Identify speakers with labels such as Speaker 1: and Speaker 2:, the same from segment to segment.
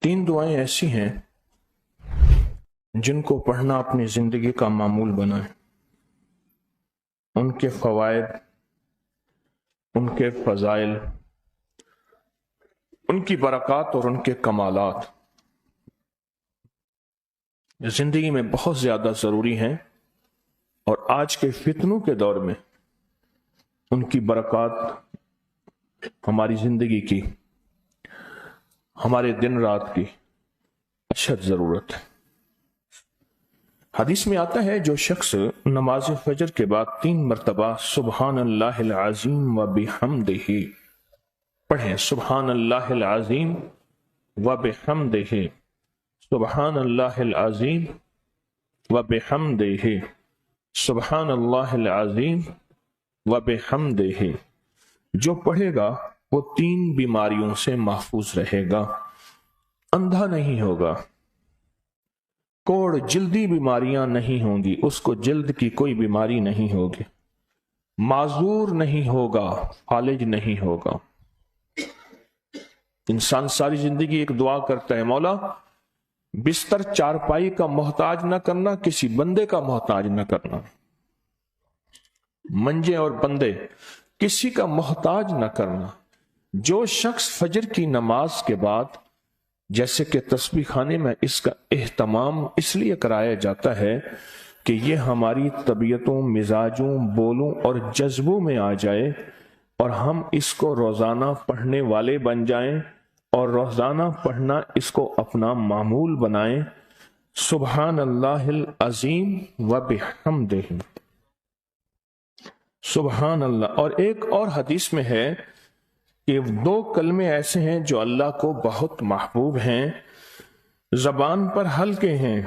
Speaker 1: تین دعائیں ایسی ہیں جن کو پڑھنا اپنی زندگی کا معمول بنائیں. ان کے فوائد، ان کے فضائل، ان کی برکات اور ان کے کمالات زندگی میں بہت زیادہ ضروری ہیں، اور آج کے فتنوں کے دور میں ان کی برکات ہماری زندگی کی، ہمارے دن رات کی اشد ضرورت ہے. حدیث میں آتا ہے جو شخص نماز فجر کے بعد 3 مرتبہ سبحان اللہ العظیم و بحمدہ پڑھیں، سبحان اللہ العظیم و بحمدہ، سبحان اللہ العظیم و بحمدہ، سبحان اللہ العظیم و بحمدہ، جو پڑھے گا وہ 3 بیماریوں سے محفوظ رہے گا. اندھا نہیں ہوگا، کوڑ جلدی بیماریاں نہیں ہوں گی، اس کو جلد کی کوئی بیماری نہیں ہوگی، معذور نہیں ہوگا، فالج نہیں ہوگا. انسان ساری زندگی ایک دعا کرتا ہے، مولا بستر چارپائی کا محتاج نہ کرنا، کسی بندے کا محتاج نہ کرنا، منجے اور بندے کسی کا محتاج نہ کرنا. جو شخص فجر کی نماز کے بعد، جیسے کہ تسبیح خانے میں اس کا اہتمام اس لیے کرایا جاتا ہے کہ یہ ہماری طبیعتوں، مزاجوں، بولوں اور جذبوں میں آ جائے اور ہم اس کو روزانہ پڑھنے والے بن جائیں اور روزانہ پڑھنا اس کو اپنا معمول بنائیں. سبحان اللہ العظیم و بحمدہ، سبحان اللہ. اور ایک اور حدیث میں ہے کہ 2 کلمے ایسے ہیں جو اللہ کو بہت محبوب ہیں، زبان پر ہلکے ہیں،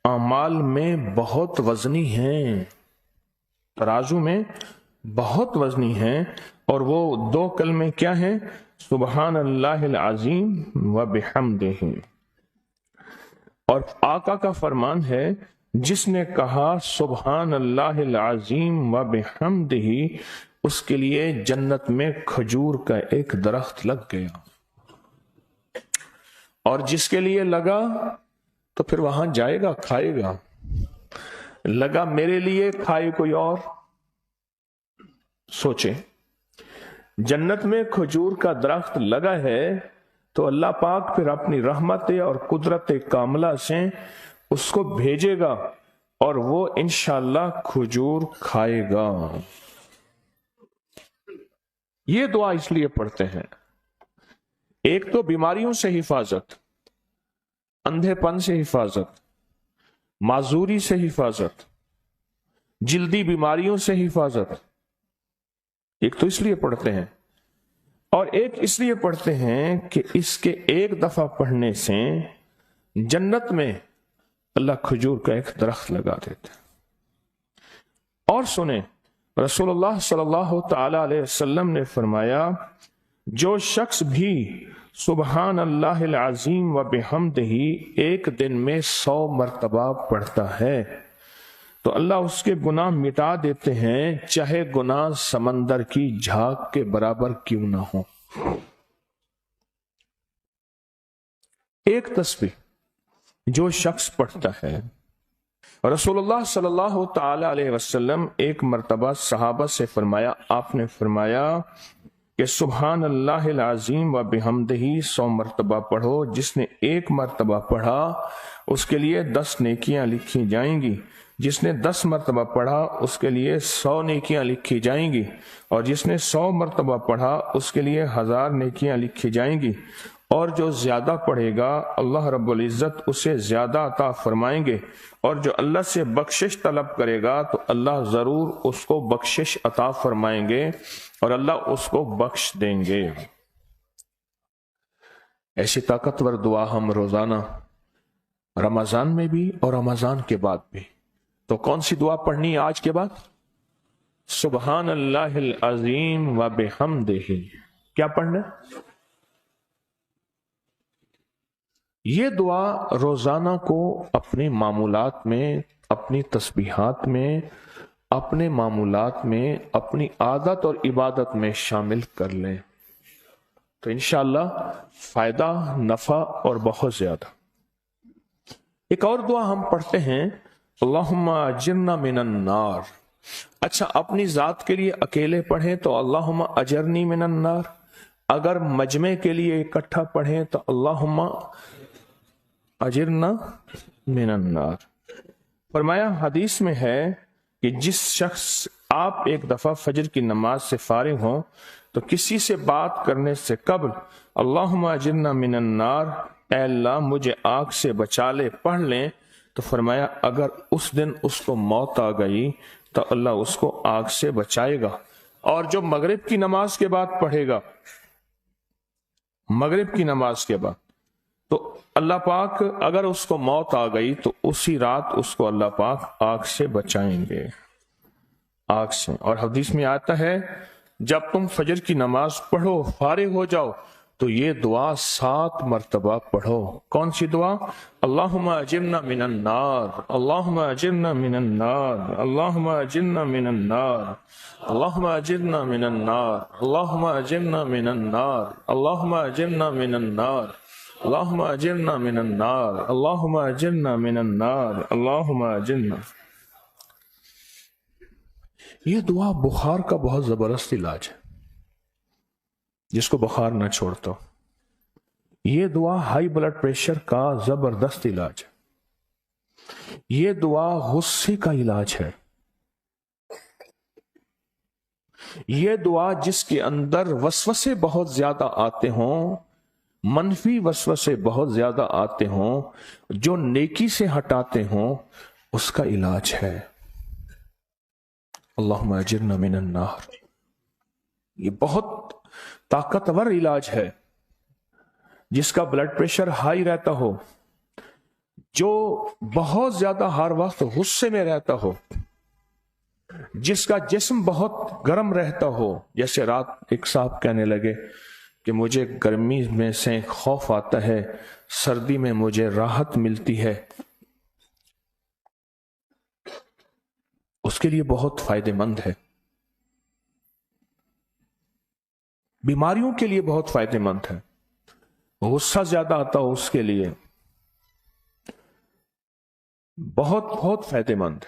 Speaker 1: اعمال میں بہت وزنی ہیں، ترازو میں بہت وزنی ہیں. اور وہ 2 کلمے کیا ہیں؟ سبحان اللہ العظیم و بحمدہ. اور آقا کا فرمان ہے، جس نے کہا سبحان اللہ العظیم و بحمدہ، اس کے لیے جنت میں کھجور کا ایک درخت لگ گیا، اور جس کے لیے لگا تو پھر وہاں جائے گا، کھائے گا. لگا میرے لیے، کھائے کوئی اور. سوچیں، جنت میں کھجور کا درخت لگا ہے تو اللہ پاک پھر اپنی رحمت اور قدرت کاملہ سے اس کو بھیجے گا اور وہ انشاءاللہ کھجور کھائے گا. یہ دعا اس لیے پڑھتے ہیں، ایک تو بیماریوں سے حفاظت، اندھے پن سے حفاظت، معذوری سے حفاظت، جلدی بیماریوں سے حفاظت. ایک تو اس لیے پڑھتے ہیں، اور ایک اس لیے پڑھتے ہیں کہ اس کے ایک دفعہ پڑھنے سے جنت میں اللہ کھجور کا ایک درخت لگا دیتا. اور سنیں، رسول اللہ صلی اللہ تعالی علیہ وسلم نے فرمایا، جو شخص بھی سبحان اللہ العظیم و بحمدہ ایک دن میں 100 مرتبہ پڑھتا ہے تو اللہ اس کے گناہ مٹا دیتے ہیں، چاہے گناہ سمندر کی جھاگ کے برابر کیوں نہ ہو. ایک تسبیح جو شخص پڑھتا ہے، رسول اللہ صلی اللہ تعالی علیہ وسلم ایک مرتبہ صحابہ سے فرمایا، آپ نے فرمایا کہ سبحان اللہ العظیم و بحمدہ 100 مرتبہ پڑھو. جس نے 1 مرتبہ پڑھا اس کے لیے 10 نیکیاں لکھی جائیں گی، جس نے 10 مرتبہ پڑھا اس کے لیے 100 نیکیاں لکھی جائیں گی، اور جس نے 100 مرتبہ پڑھا اس کے لیے 1000 نیکیاں لکھی جائیں گی. اور جو زیادہ پڑھے گا اللہ رب العزت اسے زیادہ عطا فرمائیں گے، اور جو اللہ سے بخشش طلب کرے گا تو اللہ ضرور اس کو بخشش عطا فرمائیں گے اور اللہ اس کو بخش دیں گے. ایسی طاقتور دعا ہم روزانہ رمضان میں بھی اور رمضان کے بعد بھی. تو کون سی دعا پڑھنی ہے آج کے بعد؟ سبحان اللہ العظیم و بحمدہ. کیا پڑھنا ہے؟ یہ دعا روزانہ کو اپنے معمولات میں، اپنی تسبیحات میں، اپنے معمولات میں، اپنی عادت اور عبادت میں شامل کر لیں تو انشاءاللہ فائدہ، نفع اور بہت زیادہ۔ ایک اور دعا ہم پڑھتے ہیں، اللہم اجرنا من النار۔ اچھا، اپنی ذات کے لیے اکیلے پڑھیں تو اللہم اجرنی من النار، اگر مجمع کے لیے اکٹھا پڑھیں تو اللہم اجرنا من النار۔ فرمایا حدیث میں ہے کہ جس شخص آپ ایک دفعہ فجر کی نماز سے فارغ ہوں تو کسی سے بات کرنے سے قبل اللہم اجرنا من النار، اے اللہ مجھے آگ سے بچا لے، پڑھ لیں، تو فرمایا اگر اس دن اس کو موت آ گئی تو اللہ اس کو آگ سے بچائے گا۔ اور جو مغرب کی نماز کے بعد پڑھے گا، مغرب کی نماز کے بعد، تو اللہ پاک اگر اس کو موت آ گئی تو اسی رات اس کو اللہ پاک آگ سے بچائیں گے، آگ سے۔ اور حدیث میں آتا ہے جب تم فجر کی نماز پڑھو، فارغ ہو جاؤ، تو یہ دعا 7 مرتبہ پڑھو۔ کون سی دعا؟ اللہم اجرنا من النار، اللہم اجرنا من النار، اللہم اجرنا من النار، اللہم اجرنا من النار، اللہم اجرنا من النار، اللہم اجرنا من النار، اللہم اجرنا من النار، اللہم اجرنا من النار، اللہم اجرنا۔ یہ دعا بخار کا بہت زبردست علاج ہے، جس کو بخار نہ چھوڑتا۔ یہ دعا ہائی بلڈ پریشر کا زبردست علاج ہے۔ یہ دعا غصے کا علاج ہے۔ یہ دعا جس کے اندر وسوسے بہت زیادہ آتے ہوں، منفی وسوسے بہت زیادہ آتے ہوں، جو نیکی سے ہٹاتے ہوں، اس کا علاج ہے۔ اللہم اجرنا من النار، یہ بہت طاقتور علاج ہے۔ جس کا بلڈ پریشر ہائی رہتا ہو، جو بہت زیادہ ہر وقت غصے میں رہتا ہو، جس کا جسم بہت گرم رہتا ہو، جیسے رات ایک صاحب کہنے لگے کہ مجھے گرمی میں سے خوف آتا ہے، سردی میں مجھے راحت ملتی ہے، اس کے لیے بہت فائدہ مند ہے۔ بیماریوں کے لیے بہت فائدہ مند ہے۔ غصہ زیادہ آتا ہو اس کے لیے بہت فائدہ مند ہے۔